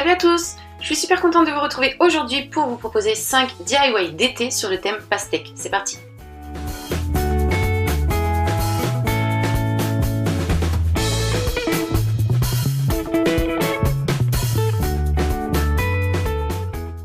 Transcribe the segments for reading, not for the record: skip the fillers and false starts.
Salut à tous! Je suis super contente de vous retrouver aujourd'hui pour vous proposer 5 DIY d'été sur le thème pastèque. C'est parti!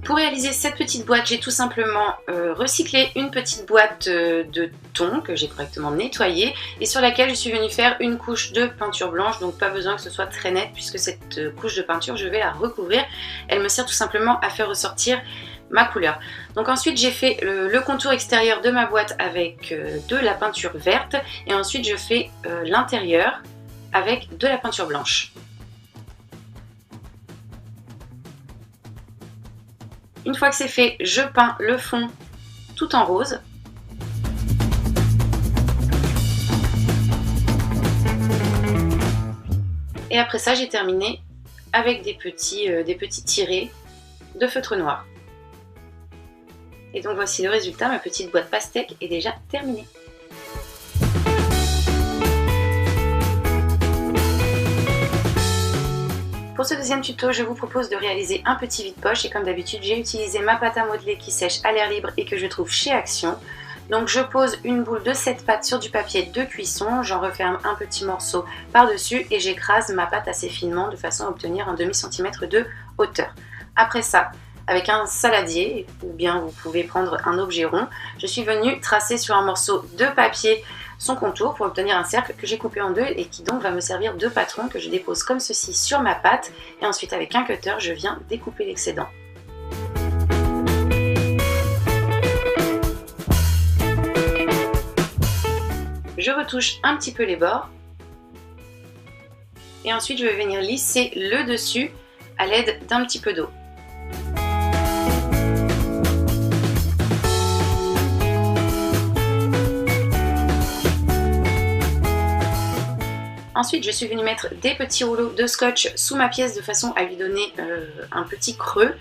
Pour réaliser cette petite boîte, j'ai tout simplement recyclé une petite boîte de thon que j'ai correctement nettoyée et sur laquelle je suis venue faire une couche de peinture blanche, donc pas besoin que ce soit très net puisque cette couche de peinture, je vais la recouvrir. Elle me sert tout simplement à faire ressortir ma couleur. Donc ensuite j'ai fait le contour extérieur de ma boîte avec de la peinture verte et ensuite je fais l'intérieur avec de la peinture blanche. Une fois que c'est fait, je peins le fond tout en rose. Et après ça, j'ai terminé avec des petits tirés de feutre noir. Et donc voici le résultat, ma petite boîte pastèque est déjà terminée. Pour ce deuxième tuto, je vous propose de réaliser un petit vide-poche et comme d'habitude, j'ai utilisé ma pâte à modeler qui sèche à l'air libre et que je trouve chez Action. Donc je pose une boule de cette pâte sur du papier de cuisson, j'en referme un petit morceau par-dessus et j'écrase ma pâte assez finement de façon à obtenir un demi-centimètre de hauteur. Après ça, avec un saladier ou bien vous pouvez prendre un objet rond, je suis venue tracer sur un morceau de papier son contour pour obtenir un cercle que j'ai coupé en deux et qui donc va me servir de patron que je dépose comme ceci sur ma pâte et ensuite avec un cutter je viens découper l'excédent. Je retouche un petit peu les bords et ensuite je vais venir lisser le dessus à l'aide d'un petit peu d'eau. Ensuite, je suis venue mettre des petits rouleaux de scotch sous ma pièce de façon à lui donner un petit creux.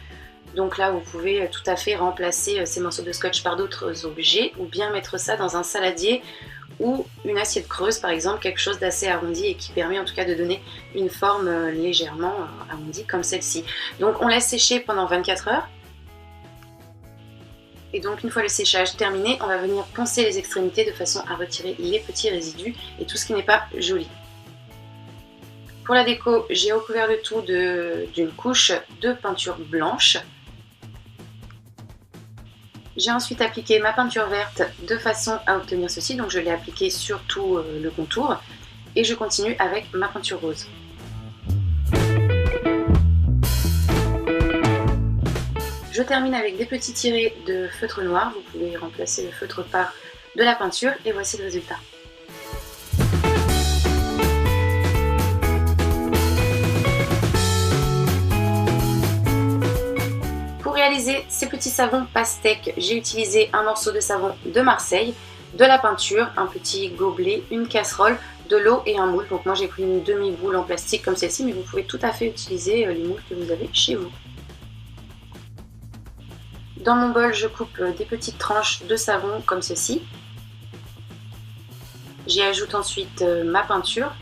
Donc là, vous pouvez tout à fait remplacer ces morceaux de scotch par d'autres objets ou bien mettre ça dans un saladier ou une assiette creuse par exemple, quelque chose d'assez arrondi et qui permet en tout cas de donner une forme légèrement arrondie comme celle-ci. Donc on laisse sécher pendant 24 heures. Et donc une fois le séchage terminé, on va venir poncer les extrémités de façon à retirer les petits résidus et tout ce qui n'est pas joli. Pour la déco, j'ai recouvert le tout d'une couche de peinture blanche. J'ai ensuite appliqué ma peinture verte de façon à obtenir ceci, donc je l'ai appliqué sur tout le contour et je continue avec ma peinture rose. Je termine avec des petits tirés de feutre noir, vous pouvez remplacer le feutre par de la peinture et voici le résultat. Pour réaliser ces petits savons pastèques, j'ai utilisé un morceau de savon de Marseille, de la peinture, un petit gobelet, une casserole, de l'eau et un moule. Donc moi j'ai pris une demi-boule en plastique comme celle-ci, mais vous pouvez tout à fait utiliser les moules que vous avez chez vous. Dans mon bol, je coupe des petites tranches de savon comme ceci. J'y ajoute ensuite ma peinture.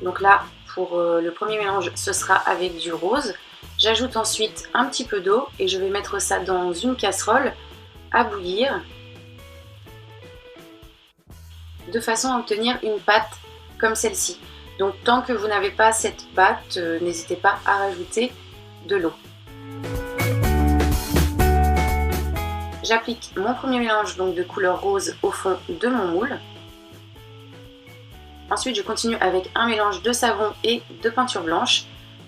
Donc là, pour le premier mélange, ce sera avec du rose. J'ajoute ensuite un petit peu d'eau et je vais mettre ça dans une casserole à bouillir de façon à obtenir une pâte comme celle-ci. Donc tant que vous n'avez pas cette pâte, n'hésitez pas à rajouter de l'eau. J'applique mon premier mélange donc de couleur rose au fond de mon moule. Ensuite je continue avec un mélange de savon et de peinture blanche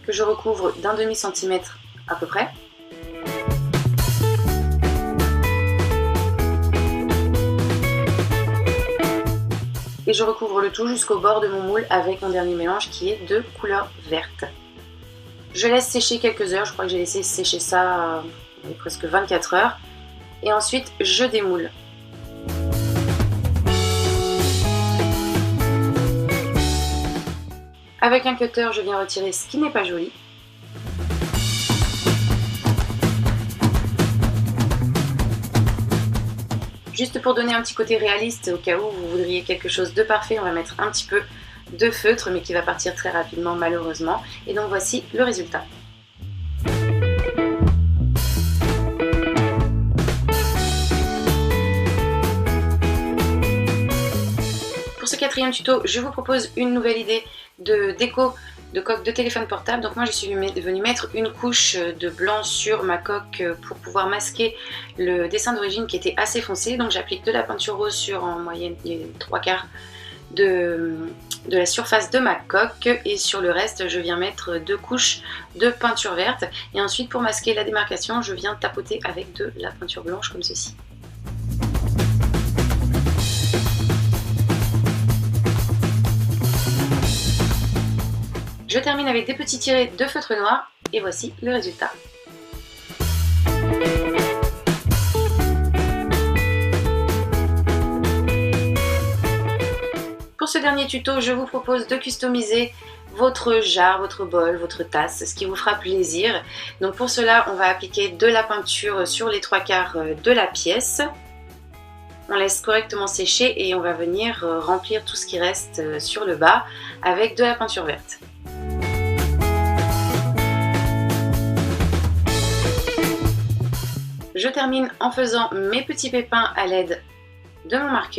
que je recouvre d'un demi-centimètre à peu près. Et je recouvre le tout jusqu'au bord de mon moule avec mon dernier mélange qui est de couleur verte. Je laisse sécher quelques heures, je crois que j'ai laissé sécher ça presque 24 heures. Et ensuite je démoule. Avec un cutter, je viens retirer ce qui n'est pas joli. Juste pour donner un petit côté réaliste, au cas où vous voudriez quelque chose de parfait, on va mettre un petit peu de feutre, mais qui va partir très rapidement malheureusement. Et donc voici le résultat. Pour ce quatrième tuto, je vous propose une nouvelle idée de déco de coque de téléphone portable. Donc moi je suis venue mettre une couche de blanc sur ma coque pour pouvoir masquer le dessin d'origine qui était assez foncé. Donc j'applique de la peinture rose sur en moyenne les 3/4 de la surface de ma coque, et sur le reste je viens mettre 2 couches de peinture verte, et ensuite pour masquer la démarcation je viens tapoter avec de la peinture blanche comme ceci. Je termine avec des petits tirets de feutre noir et voici le résultat. Pour ce dernier tuto, je vous propose de customiser votre jarre, votre bol, votre tasse, ce qui vous fera plaisir. Donc pour cela, on va appliquer de la peinture sur les 3/4 de la pièce. On laisse correctement sécher et on va venir remplir tout ce qui reste sur le bas avec de la peinture verte. Je termine en faisant mes petits pépins à l'aide de mon marqueur.